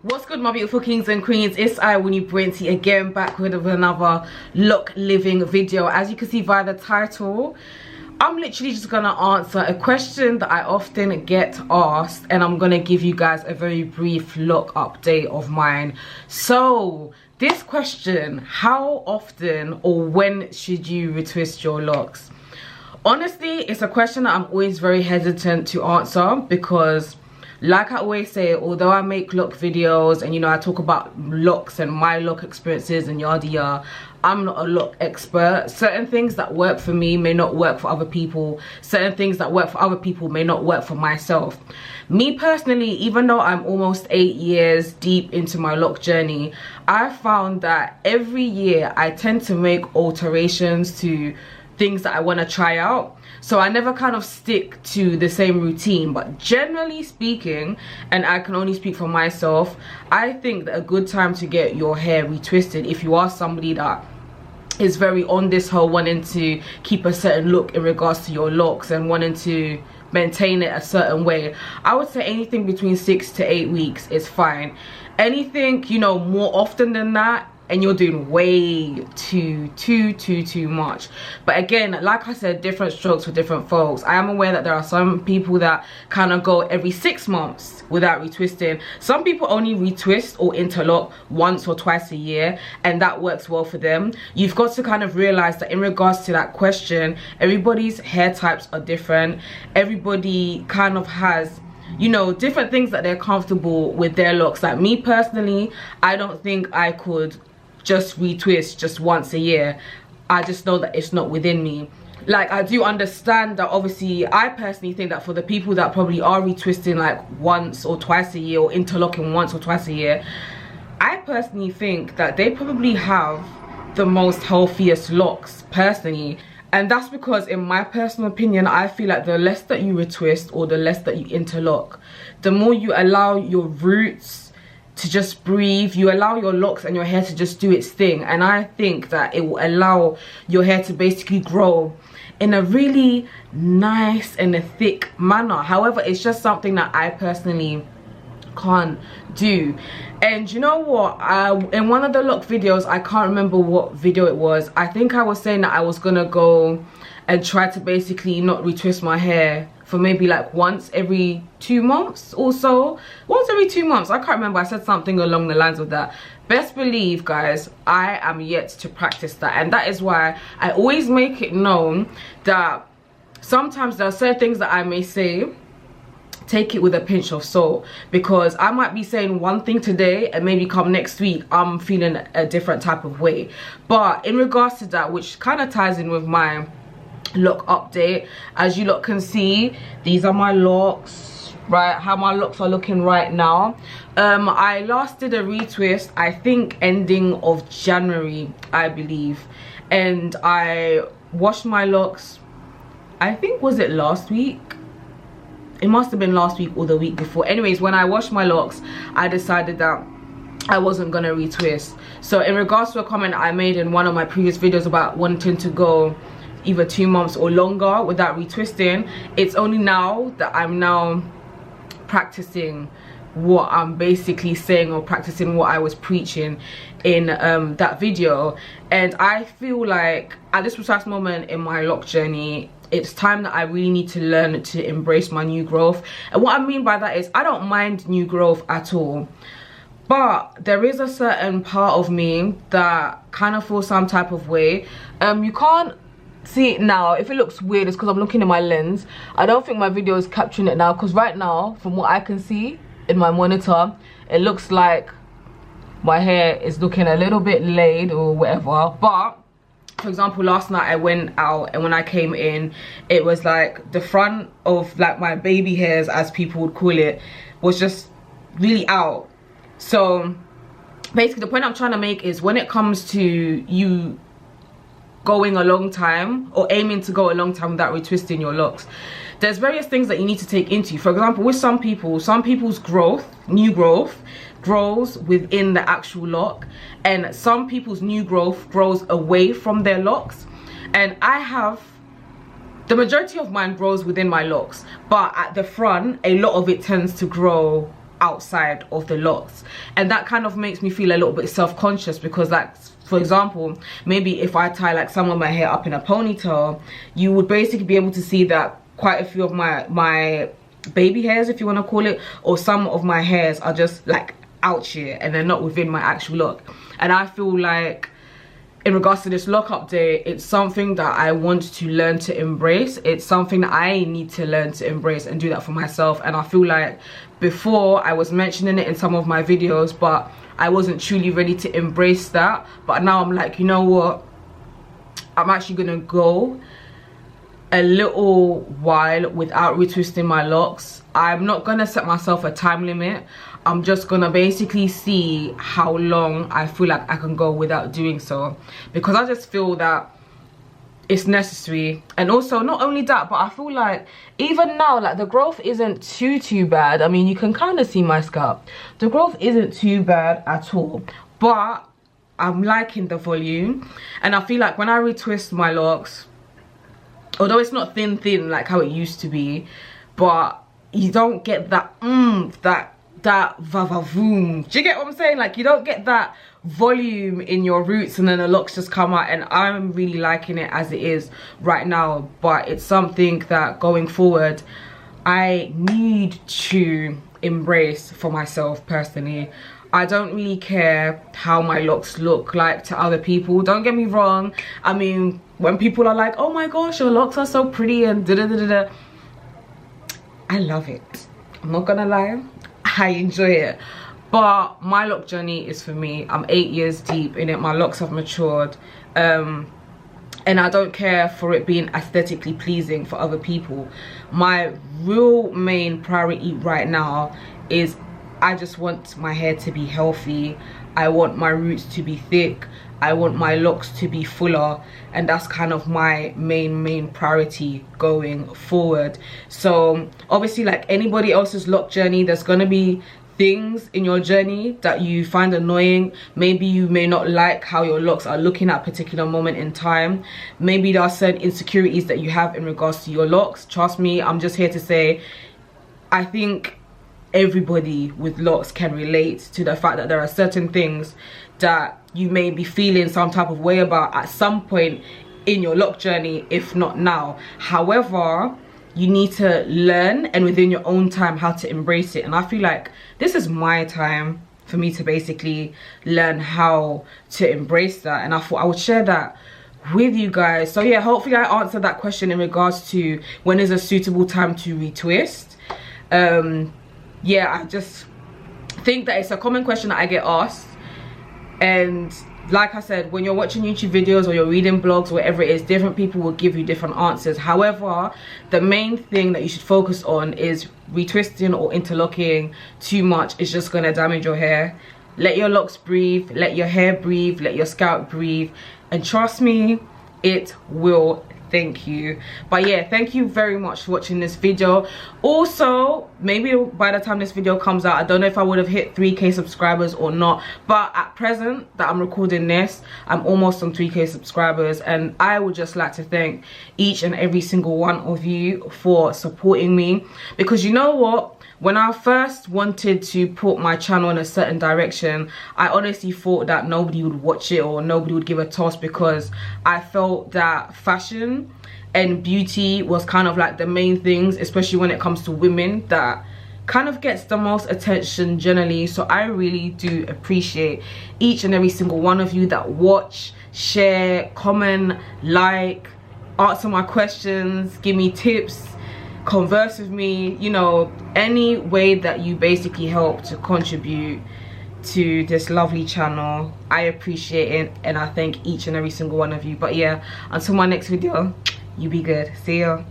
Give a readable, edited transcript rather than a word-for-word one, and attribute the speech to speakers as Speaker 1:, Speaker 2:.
Speaker 1: What's good, my beautiful kings and queens? It's I, Wini again, back with another lock living video. As you can see via the title, I'm literally just gonna answer a question that I often get asked, and I'm gonna give you guys a very brief lock update of mine. So this question: how often or when should you retwist your locks? Honestly, it's a question that I'm always very hesitant to answer because, like I always say, although I make lock videos and I talk about locks and my lock experiences and yada yada, I'm not a lock expert. Certain things that work for me may not work for other people. Certain things that work for other people may not work for myself. Me personally, even though I'm almost 8 years deep into my lock journey, I found that every year I tend to make alterations to things that I want to try out. So I never kind of stick to the same routine, but generally speaking, and I can only speak for myself, I think that a good time to get your hair retwisted, if you are somebody that is very on this whole wanting to keep a certain look in regards to your locks and wanting to maintain it a certain way, I would say anything between 6 to 8 weeks is fine. Anything more often than that, and you're doing way too much. But again, like I said, different strokes for different folks. I am aware that there are some people that kind of go every 6 months without retwisting. Some people only retwist or interlock once or twice a year, and that works well for them. You've got to kind of realize that in regards to that question, everybody's hair types are different. Everybody kind of has different things that they're comfortable with their locks. Like me personally, I don't think I could just retwist just once a year. I just know that it's not within me. Like, I do understand that obviously I personally think that for the people that probably are retwisting like once or twice a year or interlocking once or twice a year, I personally think that they probably have the most healthiest locks personally. And that's because, in my personal opinion, I feel like the less that you retwist or the less that you interlock, the more you allow your roots to just breathe, you allow your locks and your hair to just do its thing. And I think that it will allow your hair to basically grow in a really nice and a thick manner. However, it's just something that I personally can't do. And you know what, in one of the lock videos, I can't remember what video it was, I think I was saying that I was gonna go and try to basically not retwist my hair for maybe like once every 2 months or so. Once every 2 months, I can't remember. I said something along the lines of that. Best believe, guys, I am yet to practice that, and that is why I always make it known that sometimes there are certain things that I may say, take it with a pinch of salt, because I might be saying one thing today and maybe come next week I'm feeling a different type of way. But in regards to that, which kind of ties in with my lock update, as you lot can see, these are my locks, right? How my locks are looking right now. I last did a retwist, I think ending of January, I believe, and I washed my locks, I think, was it last week? It must have been last week or the week before. Anyways, when I washed my locks, I decided that I wasn't gonna retwist. So in regards to a comment I made in one of my previous videos about wanting to go either 2 months or longer without retwisting, it's only now that I'm now practicing what I'm basically saying, or practicing what I was preaching in that video. And I feel like at this precise moment in my lock journey, it's time that I really need to learn to embrace my new growth. And what I mean by that is, I don't mind new growth at all, but there is a certain part of me that kind of feels some type of way. You can't see it now. If it looks weird, it's because I'm looking in my lens. I don't think my video is capturing it now, because right now, from what I can see in my monitor, it looks like my hair is looking a little bit laid or whatever. But for example, last night I went out, and when I came in, it was like the front of like my baby hairs, as people would call it, was just really out. So basically the point I'm trying to make is, when it comes to you going a long time or aiming to go a long time without retwisting your locks, there's various things that you need to take into. For example, with some people's new growth grows within the actual lock, and some people's new growth grows away from their locks. And I have, the majority of mine grows within my locks, but at the front a lot of it tends to grow outside of the locks, and that kind of makes me feel a little bit self-conscious, because like, for example, maybe if I tie like some of my hair up in a ponytail, you would basically be able to see that quite a few of my baby hairs, if you want to call it, or some of my hairs are just like out here and they're not within my actual look. And I feel like in regards to this lock update, it's something that I want to learn to embrace. It's something that I need to learn to embrace and do that for myself. And I feel like before I was mentioning it in some of my videos, but I wasn't truly ready to embrace that. But now I'm like, you know what, I'm actually gonna go a little while without retwisting my locks. I'm not gonna set myself a time limit. I'm just gonna basically see how long I feel like I can go without doing so, because I just feel that it's necessary. And also, not only that, but I feel like even now, like, the growth isn't too bad. I mean, you can kind of see my scalp. The growth isn't too bad at all, but I'm liking the volume. And I feel like when I retwist my locks, although it's not thin like how it used to be, but you don't get that that va-va-voom. Do you get what I'm saying? Like, you don't get that volume in your roots and then the locks just come out, and I'm really liking it as it is right now. But it's something that going forward I need to embrace for myself personally. I don't really care how my locks look like to other people. Don't get me wrong. I mean, when people are like, oh my gosh, your locks are so pretty and da-da-da-da-da, I love it. I'm not gonna lie, I enjoy it. But my lock journey is for me. I'm 8 years deep in it. My locks have matured. And I don't care for it being aesthetically pleasing for other people. My real main priority right now is I just want my hair to be healthy. I want my roots to be thick. I want my locks to be fuller, and that's kind of my main priority going forward. So obviously, like anybody else's lock journey, there's gonna be things in your journey that you find annoying. Maybe you may not like how your locks are looking at a particular moment in time. Maybe there are certain insecurities that you have in regards to your locks. Trust me, I'm just here to say, I think everybody with locks can relate to the fact that there are certain things that you may be feeling some type of way about at some point in your lock journey, if not now. However, you need to learn, and within your own time, how to embrace it. And I feel like this is my time for me to basically learn how to embrace that, and I thought I would share that with you guys. So yeah, hopefully I answered that question in regards to when is a suitable time to retwist. Yeah, I just think that it's a common question that I get asked, and like I said, when you're watching YouTube videos or you're reading blogs, whatever it is, different people will give you different answers. However, the main thing that you should focus on is retwisting or interlocking too much is just going to damage your hair. Let your locks breathe, let your hair breathe, let your scalp breathe, and trust me, it will. Thank you. But yeah, thank you very much for watching this video. Also, maybe by the time this video comes out, I don't know if I would have hit 3K subscribers or not, but at present that I'm recording this, I'm almost on 3K subscribers, and I would just like to thank each and every single one of you for supporting me. Because you know what, when I first wanted to put my channel in a certain direction, I honestly thought that nobody would watch it or nobody would give a toss, because I felt that fashion and beauty was kind of like the main things, especially when it comes to women, that kind of gets the most attention generally. So I really do appreciate each and every single one of you that watch, share, comment, like, answer my questions, give me tips, converse with me, you know, any way that you basically help to contribute to this lovely channel. I appreciate it, and I thank each and every single one of you. But yeah, until my next video, you be good. See ya.